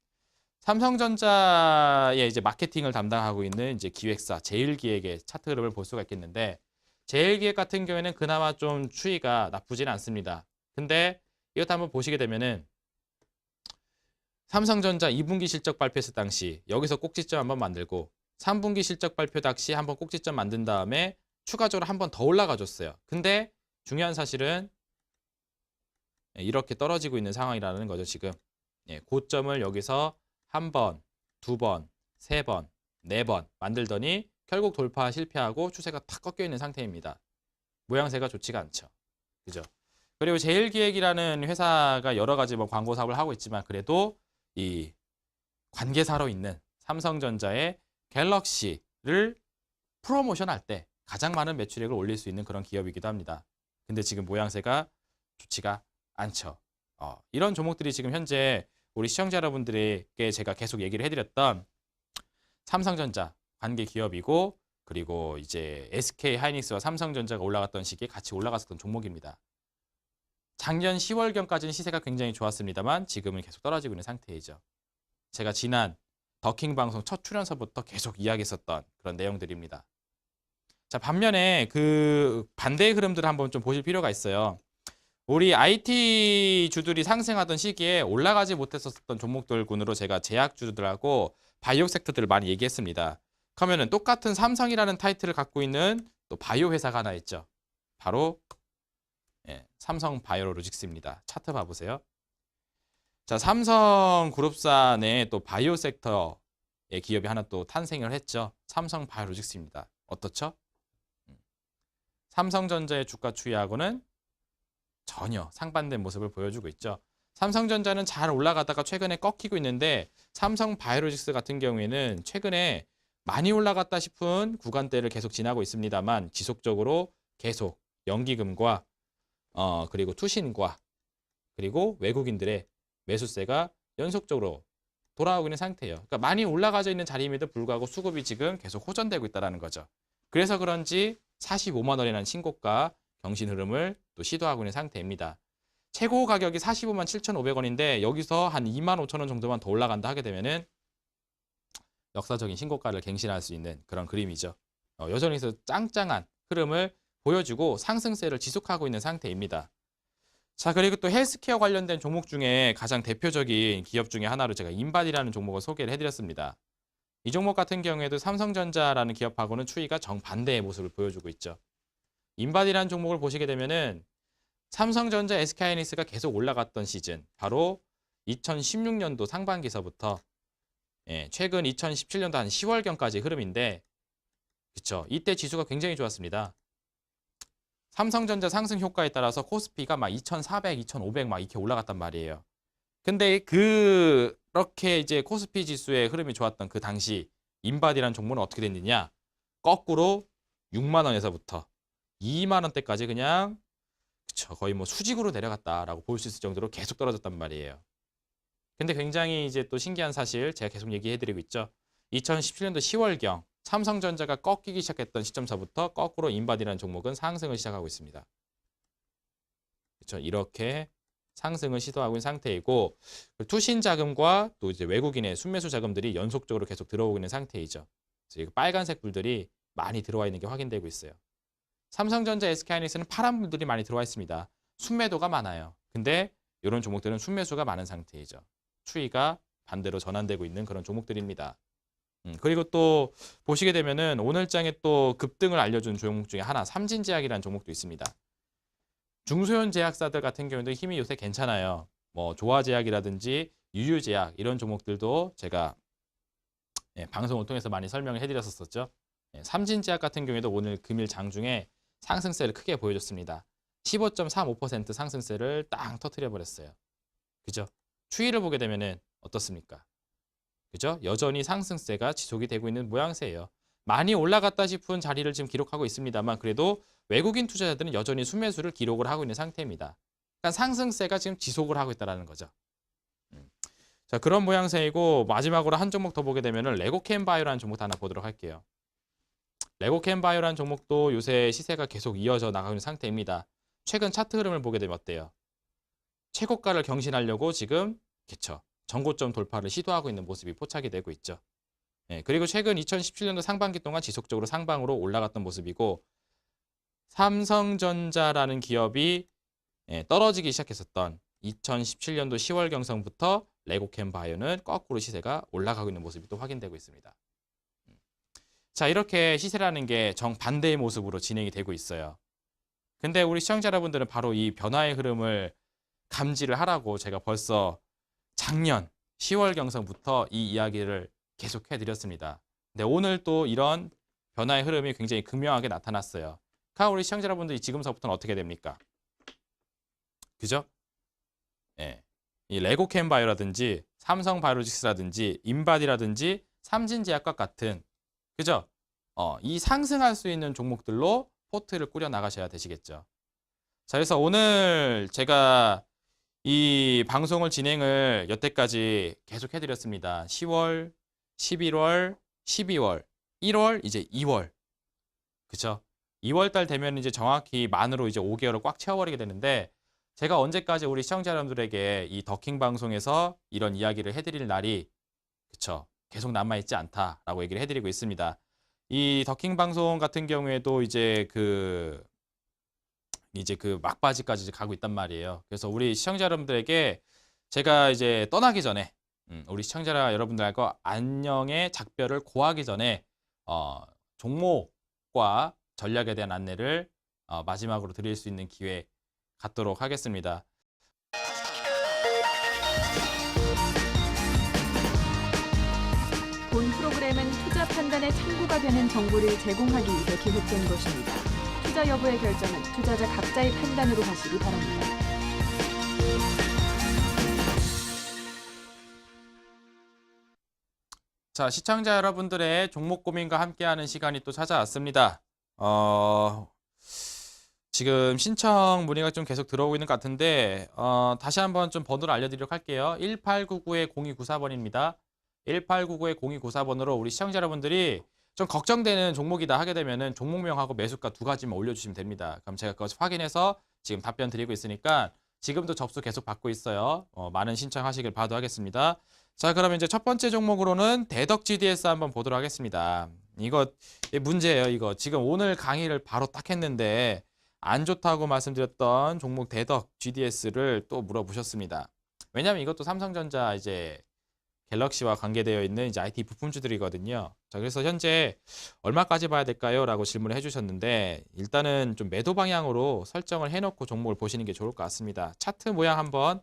삼성전자의 이제 마케팅을 담당하고 있는 이제 기획사 제일기획의 차트 흐름을 볼 수가 있겠는데 제일기획 같은 경우에는 그나마 좀 추이가 나쁘지는 않습니다. 근데 이것도 한번 보시게 되면은 삼성전자 2분기 실적 발표했을 당시 여기서 꼭지점 한번 만들고 3분기 실적 발표 당시 한번 꼭지점 만든 다음에 추가적으로 한번 더 올라가 줬어요. 근데 중요한 사실은 이렇게 떨어지고 있는 상황이라는 거죠, 지금. 고점을 여기서 한 번, 두 번, 세 번, 네 번 만들더니 결국 돌파 실패하고 추세가 탁 꺾여 있는 상태입니다. 모양새가 좋지가 않죠. 그죠? 그리고 제일기획이라는 회사가 여러 가지 뭐 광고 사업을 하고 있지만 그래도 이 관계사로 있는 삼성전자의 갤럭시를 프로모션할 때 가장 많은 매출액을 올릴 수 있는 그런 기업이기도 합니다. 근데 지금 모양새가 좋지가 않죠. 이런 종목들이 지금 현재 우리 시청자 여러분들에게 제가 계속 얘기를 해드렸던 삼성전자 관계 기업이고 그리고 이제 SK 하이닉스와 삼성전자가 올라갔던 시기에 같이 올라갔었던 종목입니다. 작년 10월경까지는 시세가 굉장히 좋았습니다만 지금은 계속 떨어지고 있는 상태이죠. 제가 지난 더킹 방송 첫 출연서부터 계속 이야기했었던 그런 내용들입니다. 자, 반면에 그 반대의 흐름들을 한번 좀 보실 필요가 있어요. 우리 IT 주들이 상승하던 시기에 올라가지 못했었던 종목들군으로 제가 제약주들하고 바이오 섹터들을 많이 얘기했습니다. 그러면은 똑같은 삼성이라는 타이틀을 갖고 있는 또 바이오 회사가 하나 있죠. 바로 삼성 바이오로직스입니다. 차트 봐보세요. 자, 삼성그룹사 내에 또 바이오 섹터의 기업이 하나 또 탄생을 했죠. 삼성 바이오로직스입니다. 어떻죠? 삼성전자의 주가 추이하고는 전혀 상반된 모습을 보여주고 있죠. 삼성전자는 잘 올라가다가 최근에 꺾이고 있는데 삼성 바이오로직스 같은 경우에는 최근에 많이 올라갔다 싶은 구간대를 계속 지나고 있습니다만 지속적으로 계속 연기금과 그리고 투신과 그리고 외국인들의 매수세가 연속적으로 돌아오고 있는 상태예요. 그러니까 많이 올라가져 있는 자리임에도 불구하고 수급이 지금 계속 호전되고 있다는 거죠. 그래서 그런지 45만 원이라는 신고가 경신 흐름을 또 시도하고 있는 상태입니다. 최고 가격이 45만 7,500원인데 여기서 한 2만 5천 원 정도만 더 올라간다 하게 되면은 역사적인 신고가를 갱신할 수 있는 그런 그림이죠. 여전히 짱짱한 흐름을 보여주고 상승세를 지속하고 있는 상태입니다. 자, 그리고 또 헬스케어 관련된 종목 중에 가장 대표적인 기업 중에 하나로 제가 인바디라는 종목을 소개를 해드렸습니다. 이 종목 같은 경우에도 삼성전자라는 기업하고는 추이가 정반대의 모습을 보여주고 있죠. 인바디라는 종목을 보시게 되면은 삼성전자, SK하이닉스가 계속 올라갔던 시즌, 바로 2016년도 상반기서부터 최근 2017년도 한 10월경까지 흐름인데, 그쵸? 이때 지수가 굉장히 좋았습니다. 삼성전자 상승 효과에 따라서 코스피가 막 2,400, 2,500 막 이렇게 올라갔단 말이에요. 근데 그렇게 이제 코스피 지수의 흐름이 좋았던 그 당시 인바디라는 종목은 어떻게 됐느냐? 거꾸로 6만 원에서부터 2만 원대까지 그냥 그쵸, 거의 뭐 수직으로 내려갔다라고 볼 수 있을 정도로 계속 떨어졌단 말이에요. 근데 굉장히 이제 또 신기한 사실 제가 계속 얘기해드리고 있죠. 2017년도 10월경 삼성전자가 꺾이기 시작했던 시점서부터 거꾸로 인바디라는 종목은 상승을 시작하고 있습니다. 그렇죠? 이렇게 상승을 시도하고 있는 상태이고 투신 자금과 또 이제 외국인의 순매수 자금들이 연속적으로 계속 들어오고 있는 상태이죠. 그래서 빨간색 불들이 많이 들어와 있는 게 확인되고 있어요. 삼성전자, SK하이닉스는 파란 불들이 많이 들어와 있습니다. 순매도가 많아요. 근데 이런 종목들은 순매수가 많은 상태이죠. 추이가 반대로 전환되고 있는 그런 종목들입니다. 그리고 또 보시게 되면은 오늘장에 또 급등을 알려준 종목 중에 하나 삼진제약이라는 종목도 있습니다. 중소형 제약사들 같은 경우도 힘이 요새 괜찮아요. 뭐 조화제약이라든지 유유제약 이런 종목들도 제가 방송을 통해서 많이 설명을 해드렸었죠. 삼진제약 같은 경우에도 오늘 금일 장중에 상승세를 크게 보여줬습니다. 15.35% 상승세를 딱 터뜨려 버렸어요. 그죠? 추이를 보게 되면은 어떻습니까? 그죠? 여전히 상승세가 지속이 되고 있는 모양새예요. 많이 올라갔다 싶은 자리를 지금 기록하고 있습니다만 그래도 외국인 투자자들은 여전히 순매수를 기록을 하고 있는 상태입니다. 그러니까 상승세가 지금 지속을 하고 있다는 거죠. 자, 그런 모양새이고 마지막으로 한 종목 더 보게 되면은 레고캠바이오라는 종목 하나 보도록 할게요. 레고캠바이오라는 종목도 요새 시세가 계속 이어져 나가고 있는 상태입니다. 최근 차트 흐름을 보게 되면 어때요? 최고가를 경신하려고 지금 그쵸? 전고점 돌파를 시도하고 있는 모습이 포착이 되고 있죠. 예, 그리고 최근 2017년도 상반기 동안 지속적으로 상방으로 올라갔던 모습이고 삼성전자라는 기업이 떨어지기 시작했었던 2017년도 10월 경성부터 레고캠바이오는 거꾸로 시세가 올라가고 있는 모습이 또 확인되고 있습니다. 자, 이렇게 시세라는 게 정반대의 모습으로 진행이 되고 있어요. 근데 우리 시청자 여러분들은 바로 이 변화의 흐름을 감지를 하라고 제가 벌써 작년 10월 경성부터 이 이야기를 계속해 드렸습니다. 근데 오늘 또 이런 변화의 흐름이 굉장히 극명하게 나타났어요. 그럼 우리 시청자 여러분들이 지금서부터는 어떻게 됩니까? 그죠? 예. 이 레고캠바이오라든지 삼성바이오로직스라든지 인바디라든지 삼진제약과 같은 그죠? 이 상승할 수 있는 종목들로 포트를 꾸려 나가셔야 되시겠죠. 자, 그래서 오늘 제가 이 방송을 진행을 여태까지 계속 해드렸습니다. 10월, 11월, 12월, 1월, 이제 2월. 그쵸? 2월 달 되면 이제 정확히 만으로 이제 5개월을 꽉 채워버리게 되는데 제가 언제까지 우리 시청자 여러분들에게 이 더킹 방송에서 이런 이야기를 해드릴 날이 그쵸? 계속 남아있지 않다라고 얘기를 해드리고 있습니다. 이 더킹 방송 같은 경우에도 이제 그 막바지까지 이제 가고 있단 말이에요. 그래서 우리 시청자 여러분들에게 제가 이제 떠나기 전에 우리 시청자 여러분들과 안녕의 작별을 고하기 전에 종목과 전략에 대한 안내를 마지막으로 드릴 수 있는 기회 갖도록 하겠습니다. 본 프로그램은 투자 판단의 참고가 되는 정보를 제공하기 위해 기획된 것입니다. 투자 여부의 결정은 투자자 각자의 판단으로 하시기 바랍니다. 자, 시청자 여러분들의 종목 고민과 함께하는 시간이 또 찾아왔습니다. 지금 신청 문의가 좀 계속 들어오고 있는 것 같은데 다시 한번 좀 번호를 알려드리도록 할게요. 1899-0294번입니다. 1899-0294번으로 우리 시청자 여러분들이 좀 걱정되는 종목이다 하게 되면은 종목명하고 매수가 두 가지만 올려주시면 됩니다. 그럼 제가 그것을 확인해서 지금 답변 드리고 있으니까 지금도 접수 계속 받고 있어요. 많은 신청하시길 바라겠습니다. 자, 그러면 이제 첫 번째 종목으로는 대덕 GDS 한번 보도록 하겠습니다. 이거 문제예요. 이거 지금 오늘 강의를 바로 딱 했는데 안 좋다고 말씀드렸던 종목 대덕 GDS를 또 물어보셨습니다. 왜냐하면 이것도 삼성전자 이제 갤럭시와 관계되어 있는 이제 IT 부품주들이거든요. 자, 그래서 현재 얼마까지 봐야 될까요? 라고 질문을 해주셨는데 일단은 좀 매도 방향으로 설정을 해놓고 종목을 보시는 게 좋을 것 같습니다. 차트 모양 한번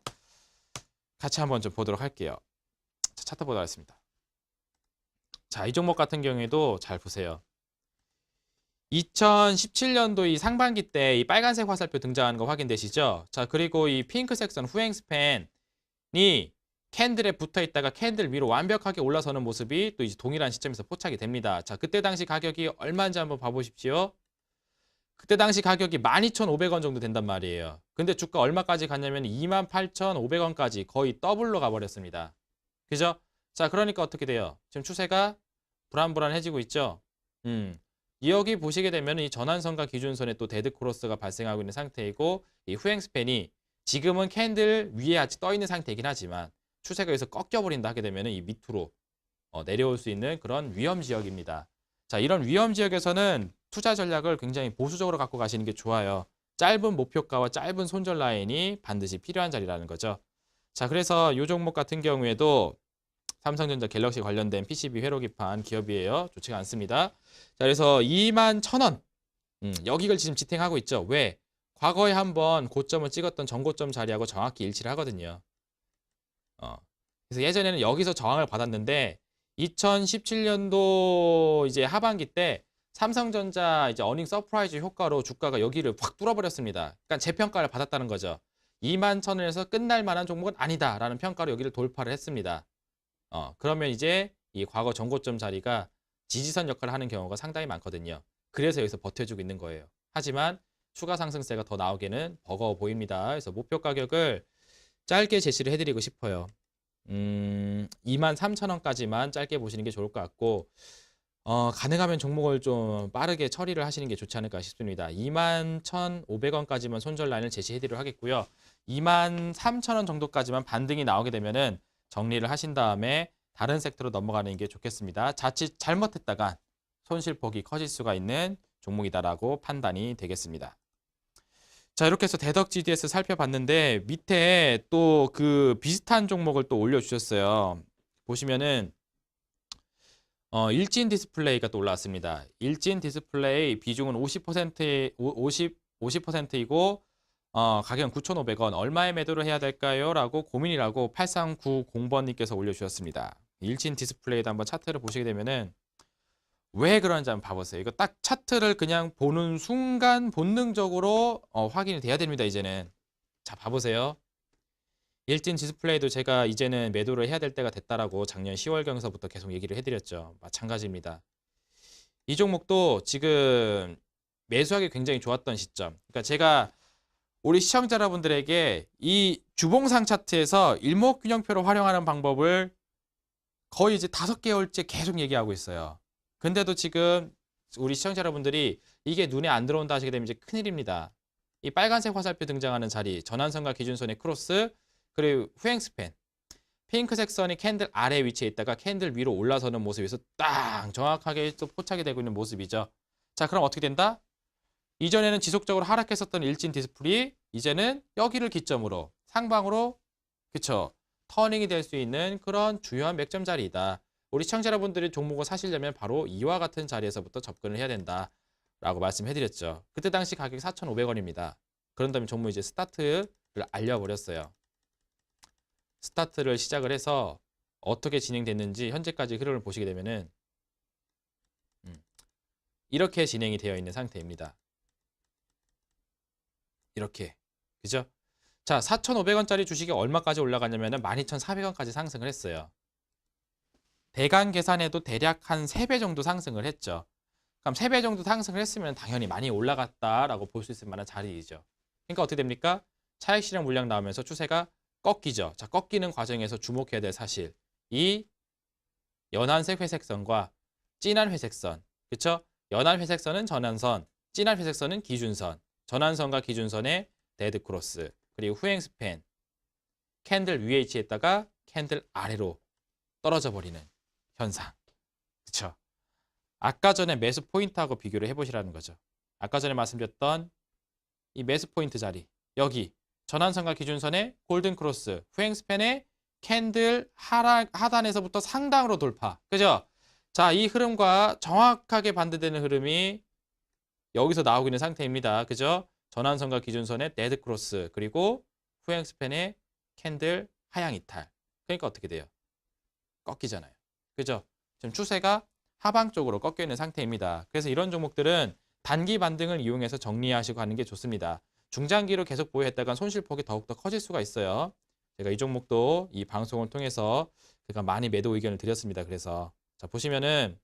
같이 한번 좀 보도록 할게요. 자, 차트 보도록 하겠습니다. 자, 이 종목 같은 경우에도 잘 보세요. 2017년도 이 상반기 때 이 빨간색 화살표 등장하는 거 확인되시죠? 자, 그리고 이 핑크색 선 후행 스팬이 캔들에 붙어 있다가 캔들 위로 완벽하게 올라서는 모습이 또 이제 동일한 시점에서 포착이 됩니다. 자, 그때 당시 가격이 얼마인지 한번 봐보십시오. 그때 당시 가격이 12,500원 정도 된단 말이에요. 근데 주가 얼마까지 갔냐면 28,500원까지 거의 더블로 가버렸습니다. 그죠? 자, 그러니까 어떻게 돼요? 지금 추세가 불안불안해지고 있죠? 여기 보시게 되면 이 전환선과 기준선에 또 데드 크로스가 발생하고 있는 상태이고 이 후행 스팬이 지금은 캔들 위에 같이 떠 있는 상태이긴 하지만 추세가 여기서 꺾여버린다 하게 되면 이 밑으로 내려올 수 있는 그런 위험 지역입니다. 자, 이런 위험 지역에서는 투자 전략을 굉장히 보수적으로 갖고 가시는 게 좋아요. 짧은 목표가와 짧은 손절 라인이 반드시 필요한 자리라는 거죠. 자, 그래서 이 종목 같은 경우에도 삼성전자 갤럭시 관련된 PCB 회로기판 기업이에요. 좋지가 않습니다. 자, 그래서 21,000원 여기를 지금 지탱하고 있죠. 왜? 과거에 한번 고점을 찍었던 전고점 자리하고 정확히 일치를 하거든요. 그래서 예전에는 여기서 저항을 받았는데 2017년도 이제 하반기 때 삼성전자 이제 어닝 서프라이즈 효과로 주가가 여기를 확 뚫어버렸습니다. 그러니까 재평가를 받았다는 거죠. 21,000원에서 끝날 만한 종목은 아니다라는 평가로 여기를 돌파를 했습니다. 그러면 이제 이 과거 전고점 자리가 지지선 역할을 하는 경우가 상당히 많거든요. 그래서 여기서 버텨주고 있는 거예요. 하지만 추가 상승세가 더 나오기는 버거워 보입니다. 그래서 목표 가격을 짧게 제시를 해드리고 싶어요. 23,000원까지만 짧게 보시는 게 좋을 것 같고 가능하면 종목을 좀 빠르게 처리를 하시는 게 좋지 않을까 싶습니다. 21,500원까지만 손절 라인을 제시해드리도록 하겠고요. 23,000원 정도까지만 반등이 나오게 되면은 정리를 하신 다음에 다른 섹터로 넘어가는 게 좋겠습니다. 자칫 잘못했다간 손실폭이 커질 수가 있는 종목이다라고 판단이 되겠습니다. 자, 이렇게 해서 대덕 GDS 살펴봤는데 밑에 또 그 비슷한 종목을 또 올려주셨어요. 보시면은 일진 디스플레이가 또 올라왔습니다. 일진 디스플레이 비중은 50%이고 가격은 9,500원. 얼마에 매도를 해야 될까요? 라고 고민이라고 8390번님께서 올려주셨습니다. 일진 디스플레이도 한번 차트를 보시게 되면은 왜 그런지 한번 봐보세요. 이거 딱 차트를 그냥 보는 순간 본능적으로 확인이 돼야 됩니다. 이제는. 자, 봐보세요. 일진 디스플레이도 제가 이제는 매도를 해야 될 때가 됐다라고 작년 10월경서부터 계속 얘기를 해드렸죠. 마찬가지입니다. 이 종목도 지금 매수하기 굉장히 좋았던 시점. 그러니까 제가 우리 시청자 여러분들에게 이 주봉상 차트에서 일목균형표를 활용하는 방법을 거의 이제 5개월째 계속 얘기하고 있어요. 근데도 지금 우리 시청자 여러분들이 이게 눈에 안 들어온다 하시게 되면 이제 큰일입니다. 이 빨간색 화살표 등장하는 자리, 전환선과 기준선의 크로스, 그리고 후행스팬, 핑크색 선이 캔들 아래 위치에 있다가 캔들 위로 올라서는 모습에서 딱 정확하게 또 포착이 되고 있는 모습이죠. 자, 그럼 어떻게 된다? 이전에는 지속적으로 하락했었던 일진 디스플레이 이제는 여기를 기점으로 상방으로 그쵸 터닝이 될 수 있는 그런 주요한 맥점 자리이다. 우리 시청자 여러분들이 종목을 사시려면 바로 이와 같은 자리에서부터 접근을 해야 된다라고 말씀해드렸죠. 그때 당시 가격이 4,500원입니다. 그런 다음에 종목 이제 스타트를 알려버렸어요. 스타트를 시작을 해서 어떻게 진행됐는지 현재까지 흐름을 보시게 되면은 이렇게 진행이 되어 있는 상태입니다. 이렇게 그죠? 자, 4,500원짜리 주식이 얼마까지 올라가냐면은 12,400원까지 상승을 했어요. 대강 계산해도 대략 한 3배 정도 상승을 했죠. 그럼 3배 정도 상승을 했으면 당연히 많이 올라갔다라고 볼 수 있을 만한 자리이죠. 그러니까 어떻게 됩니까? 차익 실현 물량 나오면서 추세가 꺾이죠. 자, 꺾이는 과정에서 주목해야 될 사실. 이 연한색 회색선과 진한 회색선. 그렇죠? 연한 회색선은 전환선, 진한 회색선은 기준선. 전환선과 기준선의 데드 크로스. 그리고 후행 스팬. 캔들 위에 위치했다가 캔들 아래로 떨어져 버리는 현상. 그렇죠? 아까 전에 매수 포인트하고 비교를 해보시라는 거죠. 아까 전에 말씀드렸던 이 매수 포인트 자리. 여기 전환선과 기준선의 골든 크로스, 후행 스팬의 캔들 하단에서부터 상단으로 돌파. 그죠? 자, 이 흐름과 정확하게 반대되는 흐름이 여기서 나오고 있는 상태입니다. 그죠? 전환선과 기준선의 데드 크로스, 그리고 후행 스팬의 캔들 하향 이탈. 그러니까 어떻게 돼요? 꺾이잖아요. 그죠? 지금 추세가 하방 쪽으로 꺾여 있는 상태입니다. 그래서 이런 종목들은 단기 반등을 이용해서 정리하시고 하는 게 좋습니다. 중장기로 계속 보유했다간 손실폭이 더욱더 커질 수가 있어요. 제가 이 종목도 이 방송을 통해서 제가 많이 매도 의견을 드렸습니다. 그래서 자, 보시면은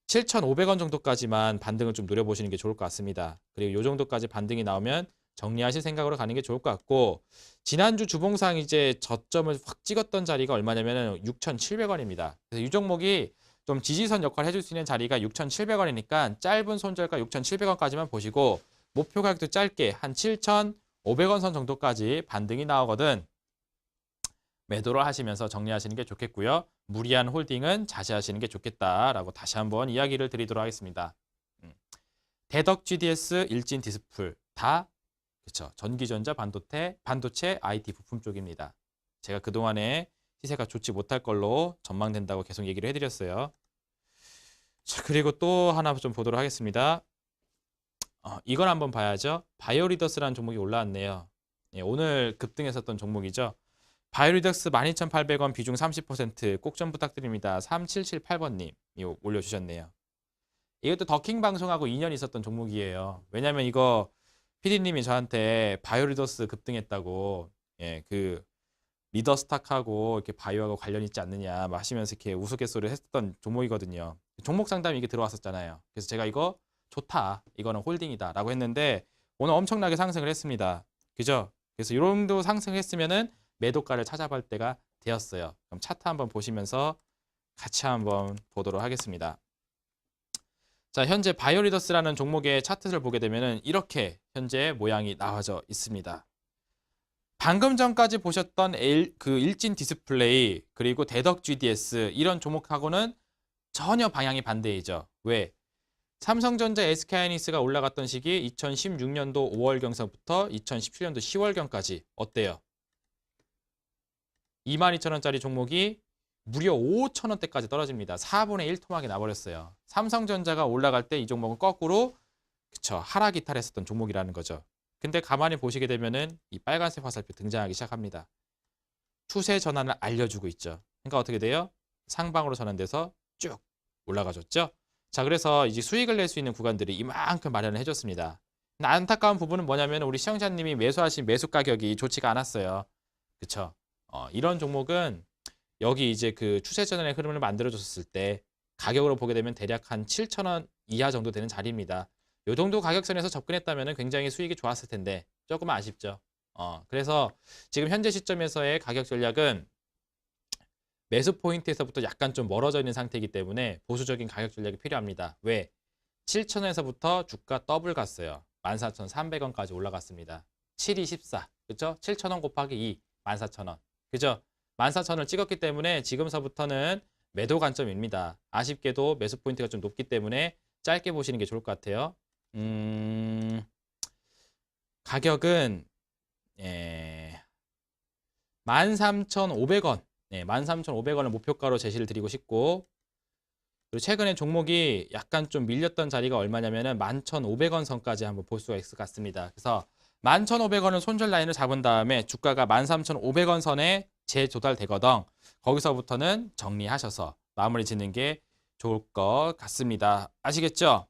7,500원 정도까지만 반등을 좀 노려보시는 게 좋을 것 같습니다. 그리고 이 정도까지 반등이 나오면 정리하실 생각으로 가는 게 좋을 것 같고, 지난주 주봉상 이제 저점을 확 찍었던 자리가 얼마냐면 6,700원입니다. 그래서 이 종목이 좀 지지선 역할을 해줄 수 있는 자리가 6,700원이니까 짧은 손절가 6,700원까지만 보시고 목표 가격도 짧게 한 7,500원 선 정도까지 반등이 나오거든 매도를 하시면서 정리하시는 게 좋겠고요. 무리한 홀딩은 자제하시는 게 좋겠다라고 다시 한번 이야기를 드리도록 하겠습니다. 대덕 GDS, 일진 디스플 다 그렇죠. 전기전자, 반도체, IT 부품 쪽입니다. 제가 그동안에 시세가 좋지 못할 걸로 전망된다고 계속 얘기를 해드렸어요. 자, 그리고 또 하나 좀 보도록 하겠습니다. 이걸 한번 봐야죠. 바이오리더스라는 종목이 올라왔네요. 예, 오늘 급등했었던 종목이죠. 바이오리더스 12,800원 비중 30% 꼭 좀 부탁드립니다. 3778번님 올려주셨네요. 이것도 더킹 방송하고 인연이 있었던 종목이에요. 왜냐면 이거 PD님이 저한테 바이오리더스 급등했다고 그 리더스탁하고 이렇게 바이오하고 관련 있지 않느냐 막 하시면서 이렇게 우스갯소리를 했었던 종목이거든요. 종목 상담이 이게 들어왔었잖아요. 그래서 제가 이거 좋다, 이거는 홀딩이다 라고 했는데 오늘 엄청나게 상승을 했습니다. 그죠? 그래서 이 정도 상승했으면은 매도가를 찾아볼 때가 되었어요. 그럼 차트 한번 보시면서 같이 한번 보도록 하겠습니다. 자, 현재 바이오리더스라는 종목의 차트를 보게 되면은 이렇게 현재 모양이 나와져 있습니다. 방금 전까지 보셨던 일진 디스플레이 그리고 대덕 GDS 이런 종목하고는 전혀 방향이 반대이죠. 왜? 삼성전자 SK하이닉스가 올라갔던 시기 2016년도 5월경서부터 2017년도 10월경까지 어때요? 22,000원짜리 종목이 무려 5,000원대까지 떨어집니다. 4분의 1 토막이 나버렸어요. 삼성전자가 올라갈 때 이 종목은 거꾸로 그쵸 하락 이탈했었던 종목이라는 거죠. 근데 가만히 보시게 되면은 이 빨간색 화살표 등장하기 시작합니다. 추세 전환을 알려주고 있죠. 그러니까 어떻게 돼요? 상방으로 전환돼서 쭉 올라가줬죠. 자, 그래서 이제 수익을 낼 수 있는 구간들이 이만큼 마련을 해줬습니다. 근데 안타까운 부분은 뭐냐면 우리 시청자님이 매수하신 매수 가격이 좋지가 않았어요. 그쵸? 이런 종목은 여기 이제 그 추세 전환의 흐름을 만들어줬을 때 가격으로 보게 되면 대략 한 7,000원 이하 정도 되는 자리입니다. 요 정도 가격선에서 접근했다면 굉장히 수익이 좋았을 텐데 조금 아쉽죠. 그래서 지금 현재 시점에서의 가격 전략은 매수 포인트에서부터 약간 좀 멀어져 있는 상태이기 때문에 보수적인 가격 전략이 필요합니다. 왜? 7,000원에서부터 주가 더블 갔어요. 14,300원까지 올라갔습니다. 7214. 그죠? 7,000원 곱하기 2. 14,000원. 그죠? 14,000원을 찍었기 때문에 지금서부터는 매도 관점입니다. 아쉽게도 매수 포인트가 좀 높기 때문에 짧게 보시는 게 좋을 것 같아요. 가격은 13,500원. 13,500원을 목표가로 제시를 드리고 싶고, 그리고 최근에 종목이 약간 좀 밀렸던 자리가 얼마냐면은 11,500원 선까지 한번 볼 수가 있을 것 같습니다. 그래서 11,500원을 손절 라인을 잡은 다음에 주가가 13,500원 선에 재조달되거든 거기서부터는 정리하셔서 마무리 짓는 게 좋을 것 같습니다. 아시겠죠?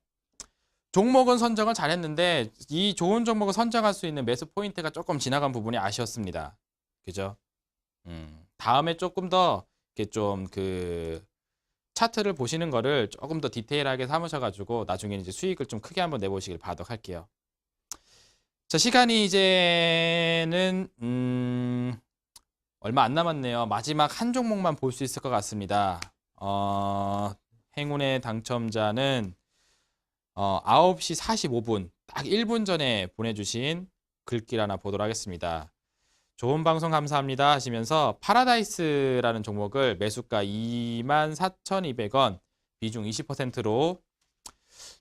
종목은 선정을 잘했는데 이 좋은 종목을 선정할 수 있는 매수 포인트가 조금 지나간 부분이 아쉬웠습니다. 그죠? 다음에 조금 더 이렇게 좀 그 차트를 보시는 거를 조금 더 디테일하게 삼으셔가지고 나중에 이제 수익을 좀 크게 한번 내보시길 바라도록 할게요. 자, 시간이 이제는 얼마 안 남았네요. 마지막 한 종목만 볼 수 있을 것 같습니다. 행운의 당첨자는 9시 45분 딱 1분 전에 보내주신 글귀 하나 보도록 하겠습니다. 좋은 방송 감사합니다 하시면서 파라다이스라는 종목을 매수가 24,200원 비중 20%로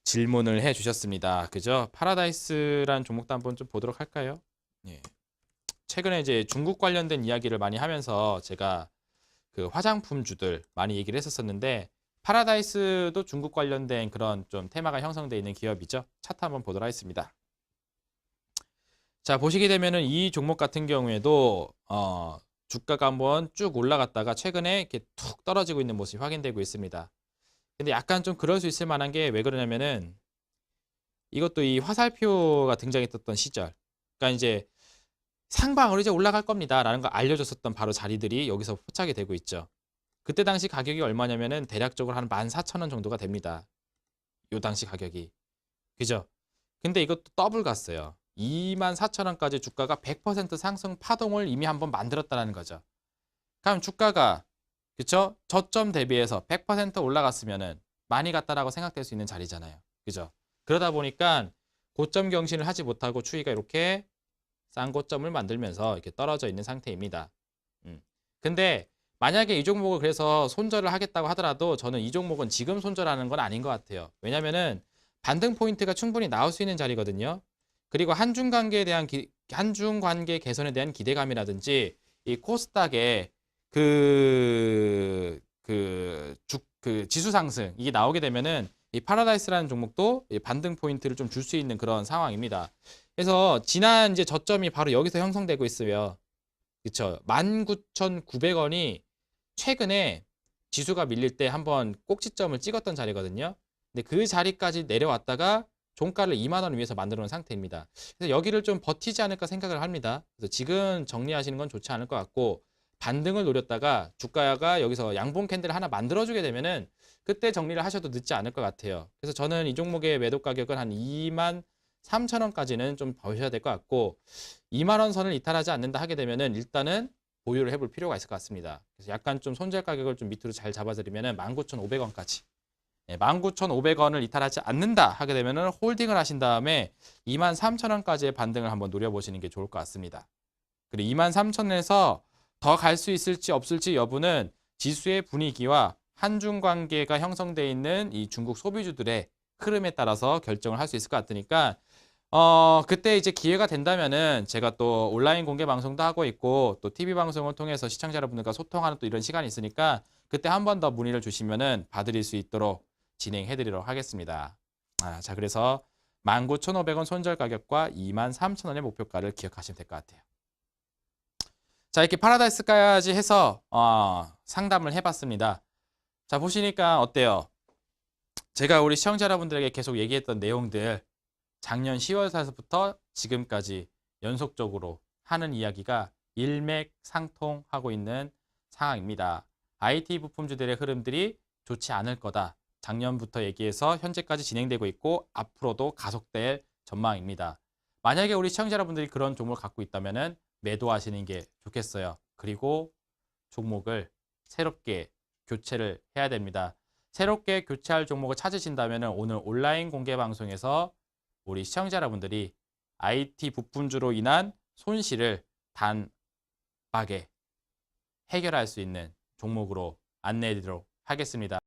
질문을 해 주셨습니다. 그죠? 파라다이스라는 종목도 한번 좀 보도록 할까요? 예. 최근에 이제 중국 관련된 이야기를 많이 하면서 제가 그 화장품주들 많이 얘기를 했었었는데 파라다이스도 중국 관련된 그런 좀 테마가 형성되어 있는 기업이죠. 차트 한번 보도록 하겠습니다. 자, 보시게 되면은 이 종목 같은 경우에도 주가가 한번 쭉 올라갔다가 최근에 이렇게 툭 떨어지고 있는 모습이 확인되고 있습니다. 근데 약간 좀 그럴 수 있을 만한 게 왜 그러냐면은 이것도 이 화살표가 등장했던 시절. 그러니까 이제 상방으로 이제 올라갈 겁니다 라는 걸 알려줬었던 바로 자리들이 여기서 포착이 되고 있죠. 그때 당시 가격이 얼마냐면은 대략적으로 한 14,000원 정도가 됩니다. 요 당시 가격이. 그죠? 근데 이것도 더블 갔어요. 24,000원까지 주가가 100% 상승 파동을 이미 한번 만들었다는 거죠. 그럼 주가가 그쵸? 저점 대비해서 100% 올라갔으면은 많이 갔다라고 생각될 수 있는 자리잖아요. 그죠? 그러다 보니까 고점 경신을 하지 못하고 추이가 이렇게 싼 고점을 만들면서 이렇게 떨어져 있는 상태입니다. 근데 만약에 이 종목을 그래서 손절을 하겠다고 하더라도 저는 이 종목은 지금 손절하는 건 아닌 것 같아요. 왜냐면은 반등 포인트가 충분히 나올 수 있는 자리거든요. 그리고 한중 관계에 대한 한중 관계 개선에 대한 기대감이라든지 이 코스닥의 지수 상승 이게 나오게 되면은 이 파라다이스라는 종목도 반등 포인트를 좀 줄 수 있는 그런 상황입니다. 그래서 지난 이제 저점이 바로 여기서 형성되고 있어요. 그렇죠? 19,900원이 최근에 지수가 밀릴 때 한번 꼭지점을 찍었던 자리거든요. 근데 그 자리까지 내려왔다가 종가를 2만 원 위에서 만들어 놓은 상태입니다. 그래서 여기를 좀 버티지 않을까 생각을 합니다. 그래서 지금 정리하시는 건 좋지 않을 것 같고 반등을 노렸다가 주가가 여기서 양봉 캔들을 하나 만들어주게 되면은 그때 정리를 하셔도 늦지 않을 것 같아요. 그래서 저는 이 종목의 매도 가격은 한 23,000원까지는 좀 보셔야 될 것 같고 2만 원 선을 이탈하지 않는다 하게 되면은 일단은 보유를 해볼 필요가 있을 것 같습니다. 그래서 약간 좀 손절 가격을 좀 밑으로 잘 잡아드리면은 19,500원까지. 19,500원을 이탈하지 않는다 하게 되면은 홀딩을 하신 다음에 23,000원까지의 반등을 한번 노려보시는 게 좋을 것 같습니다. 그리고 23,000원에서 더 갈 수 있을지 없을지 여부는 지수의 분위기와 한중 관계가 형성되어 있는 이 중국 소비주들의 흐름에 따라서 결정을 할 수 있을 것 같으니까 그때 이제 기회가 된다면은 제가 또 온라인 공개 방송도 하고 있고 또 TV 방송을 통해서 시청자 여러분들과 소통하는 또 이런 시간이 있으니까 그때 한 번 더 문의를 주시면은 봐드릴 수 있도록 진행해 드리도록 하겠습니다. 자, 그래서 19,500원 손절 가격과 23,000원의 목표가를 기억하시면 될 것 같아요. 자, 이렇게 파라다이스까지 해서 상담을 해봤습니다. 자, 보시니까 어때요? 제가 우리 시청자 여러분들에게 계속 얘기했던 내용들 작년 10월달부터 지금까지 연속적으로 하는 이야기가 일맥상통하고 있는 상황입니다. IT 부품주들의 흐름들이 좋지 않을 거다. 작년부터 얘기해서 현재까지 진행되고 있고 앞으로도 가속될 전망입니다. 만약에 우리 시청자 여러분들이 그런 종목을 갖고 있다면 매도하시는 게 좋겠어요. 그리고 종목을 새롭게 교체를 해야 됩니다. 새롭게 교체할 종목을 찾으신다면 오늘 온라인 공개 방송에서 우리 시청자 여러분들이 IT 부품주로 인한 손실을 단박에 해결할 수 있는 종목으로 안내해 드리도록 하겠습니다.